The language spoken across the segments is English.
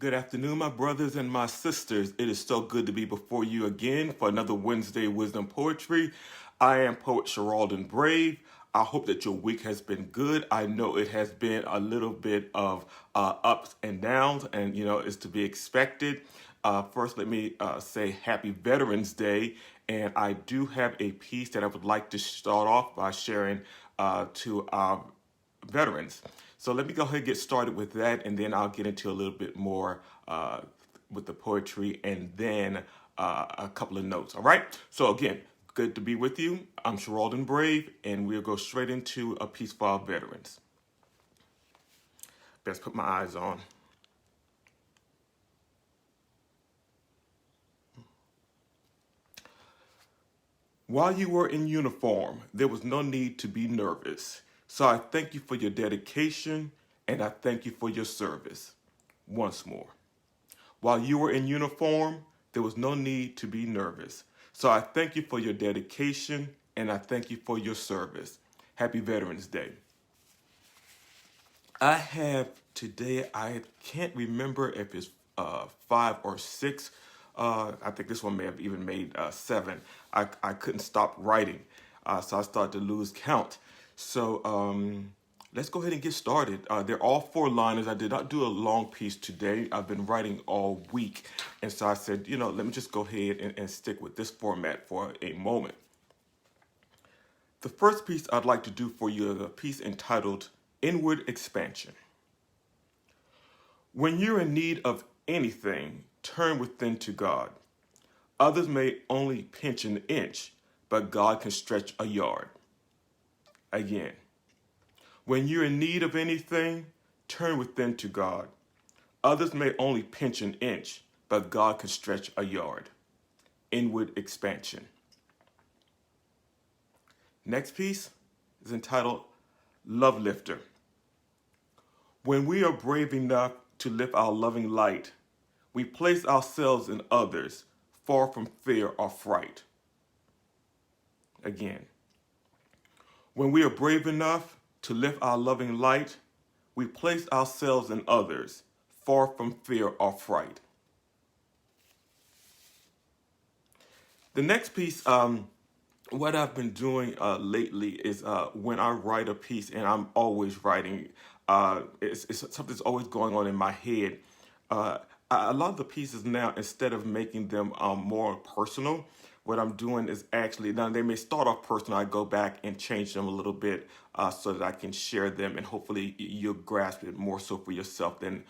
Good afternoon, my brothers and my sisters. It is so good to be before you again for another Wednesday Wisdom Poetry. I am poet Sharaledon Brave. I hope that your week has been good. I know it has been a little bit of ups and downs, and it's to be expected. First, let me say Happy Veterans Day, and I do have a piece that I would like to start off by sharing to our veterans. So let me go ahead and get started with that, and then I'll get into a little bit more with the poetry, and then a couple of notes. All right. So again, good to be with you. I'm Sharaledon Brave, and we'll go straight into a piece for our veterans. Best put my eyes on. While you were in uniform, there was no need to be nervous. So I thank you for your dedication, and I thank you for your service. Once more. While you were in uniform, there was no need to be nervous. So I thank you for your dedication, and I thank you for your service. Happy Veterans Day. I have today, I can't remember if it's 5 or 6. I think this one may have even made 7. I couldn't stop writing, so I started to lose count. So let's go ahead and get started. They're all 4-liners. I did not do a long piece today. I've been writing all week, and so I said, let me just go ahead and stick with this format for a moment. The first piece I'd like to do for you is a piece entitled Inward Expansion. When you're in need of anything, turn within to God. Others may only pinch an inch, but God can stretch a yard. Again, when you're in need of anything, turn within to God. Others may only pinch an inch, but God can stretch a yard. Inward expansion. Next piece is entitled Love Lifter. When we are brave enough to lift our loving light, we place ourselves in others, far from fear or fright. Again, when we are brave enough to lift our loving light, we place ourselves in others, far from fear or fright. The next piece, what I've been doing lately is when I write a piece, and I'm always writing, it's something's always going on in my head. A lot of the pieces now, instead of making them more personal, what I'm doing is actually, now they may start off personal, I go back and change them a little bit so that I can share them, and hopefully you'll grasp it more so for yourself than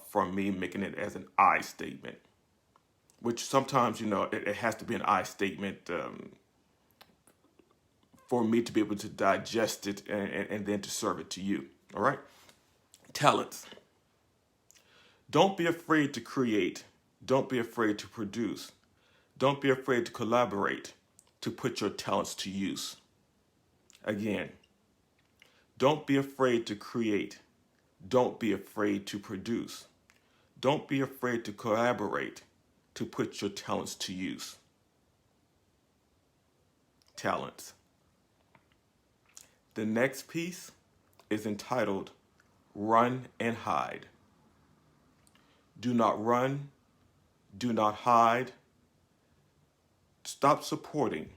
from me making it as an I statement. Which sometimes, it has to be an I statement for me to be able to digest it and then to serve it to you. All right? Talents. Don't be afraid to create. Don't be afraid to produce. Don't be afraid to collaborate, to put your talents to use. Again, don't be afraid to create. Don't be afraid to produce. Don't be afraid to collaborate, to put your talents to use. Talents. The next piece is entitled Run and Hide. Do not run. Do not hide. Stop supporting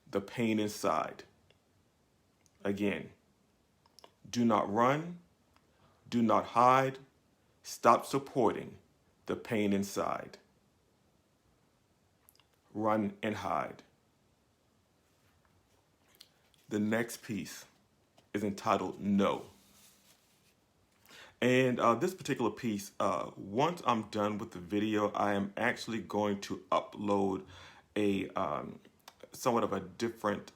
the pain inside. Again, do not run. Do not hide. Stop supporting the pain inside. Run and hide. The next piece is entitled No. And this particular piece, once I'm done with the video, I am actually going to upload a somewhat of a different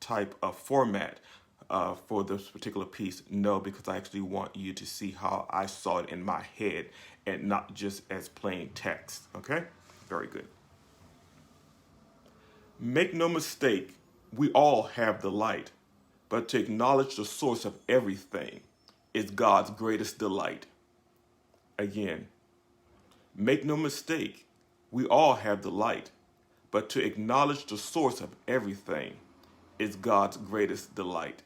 type of format for this particular piece, No, because I actually want you to see how I saw it in my head and not just as plain text. Okay? Very good. Make no mistake, we all have the light, but to acknowledge the source of everything is God's greatest delight. Again, make no mistake, we all have the light, but to acknowledge the source of everything is God's greatest delight.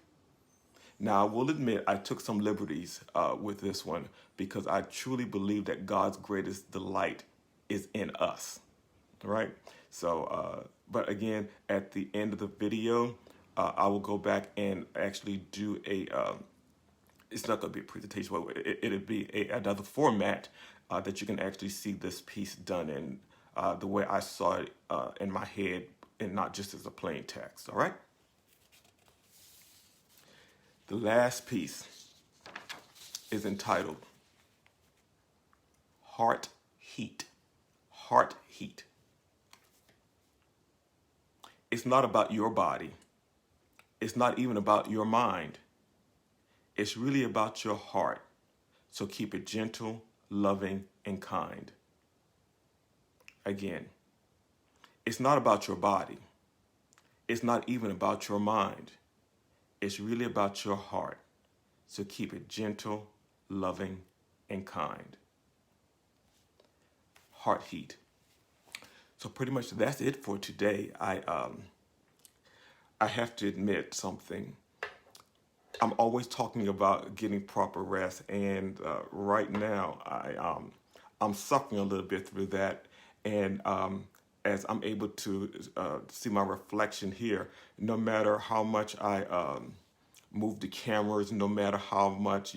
Now, I will admit I took some liberties with this one because I truly believe that God's greatest delight is in us. All right. So, but again, at the end of the video, I will go back and actually do a. It's not going to be a presentation, but it'll be another format that you can actually see this piece done in the way I saw it in my head, and not just as a plain text. All right. The last piece is entitled Heart Heat. Heart Heat. It's not about your body. It's not even about your mind. It's really about your heart. So keep it gentle, loving, and kind. Again, it's not about your body. It's not even about your mind. It's really about your heart. So keep it gentle, loving, and kind. Heart Heat. So pretty much that's it for today. I have to admit something. I'm always talking about getting proper rest, and right now I'm suffering a little bit through that. And as I'm able to see my reflection here, no matter how much I move the cameras, no matter how much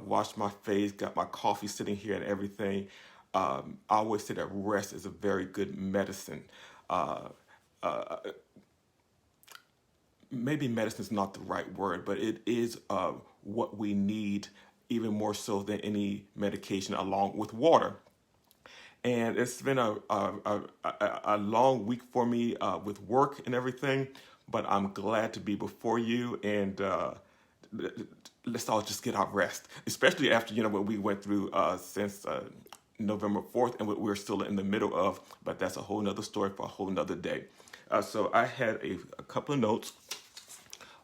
wash my face, got my coffee sitting here and everything, I always say that rest is a very good medicine. Uh, uh, Maybe medicine is not the right word, but it is what we need even more so than any medication, along with water. And it's been a long week for me with work and everything, but I'm glad to be before you, and let's all just get our rest, especially after what we went through since November 4th and what we're still in the middle of, but that's a whole nother story for a whole nother day. So I had a couple of notes.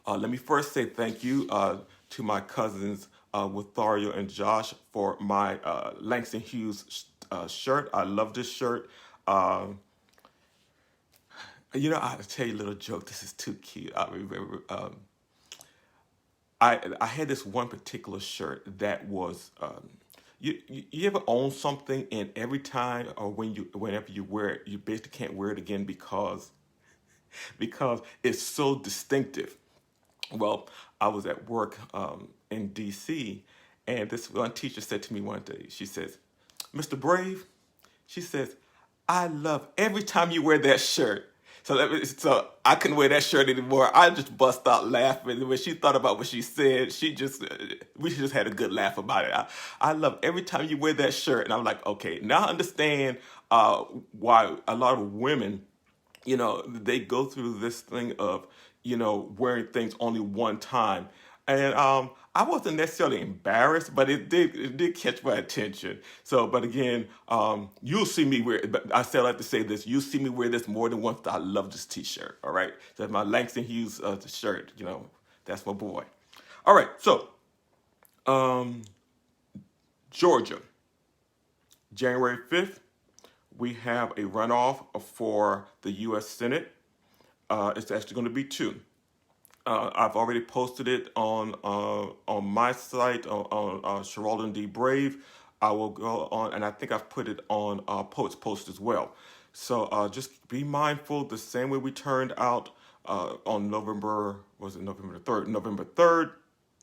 Let me first say thank you to my cousins, Withario and Josh, for my Langston Hughes shirt. I love this shirt. I'll tell you a little joke. This is too cute. I remember I had this one particular shirt that was. You ever own something, and every time or whenever you wear it, you basically can't wear it again because it's so distinctive. Well, I was at work in DC, and this one teacher said to me one day, she says, "Mr. Brave," she says, "I love every time you wear that shirt." So I couldn't wear that shirt anymore. I just bust out laughing. When she thought about what she said, we just had a good laugh about it. I love every time you wear that shirt. And I'm like, okay, now I understand why a lot of women, they go through this thing of, wearing things only one time. And I wasn't necessarily embarrassed, but it did catch my attention. So, but again, you'll see me wear. But I still like to say this: you'll see me wear this more than once. I love this T-shirt. All right, that's my Langston Hughes shirt. That's my boy. All right, so Georgia, January 5th, we have a runoff for the U.S. Senate. It's actually going to be two. I've already posted it on my site on Sharaledon D. Brave. I will go on, and I think I've put it on Poets Post as well. So just be mindful. The same way we turned out on November 3rd? November 3rd,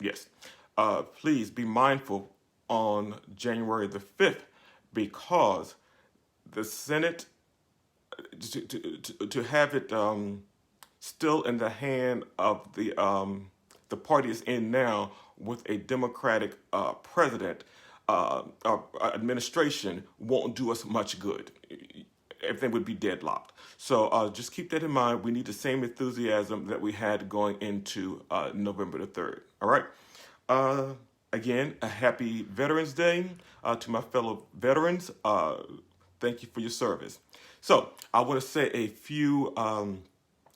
yes. Please be mindful on January the 5th, because the Senate, to have it still in the hand of the party is in now with a Democratic president, administration won't do us much good. Everything would be deadlocked. So just keep that in mind. We need the same enthusiasm that we had going into November the 3rd. All right. Again, a happy Veterans Day to my fellow veterans. Thank you for your service. So I want to say a few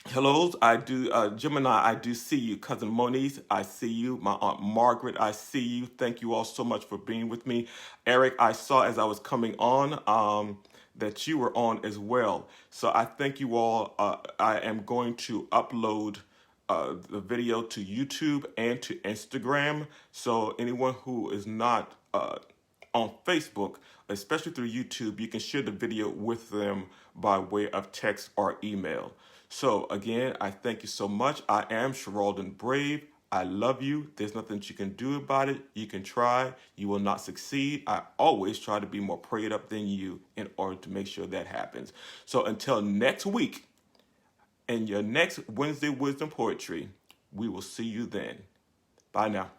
hellos. I do, Gemini, I do see you. Cousin Moniz, I see you. My Aunt Margaret, I see you. Thank you all so much for being with me. Eric, I saw as I was coming on that you were on as well. So I thank you all. I am going to upload the video to YouTube and to Instagram. So anyone who is not on Facebook, especially through YouTube, you can share the video with them by way of text or email. So again, I thank you so much. I am Sharaledon Brave. I love you. There's nothing that you can do about it. You can try. You will not succeed. I always try to be more prayed up than you in order to make sure that happens. So until next week, in your next Wednesday Wisdom Poetry, we will see you then. Bye now.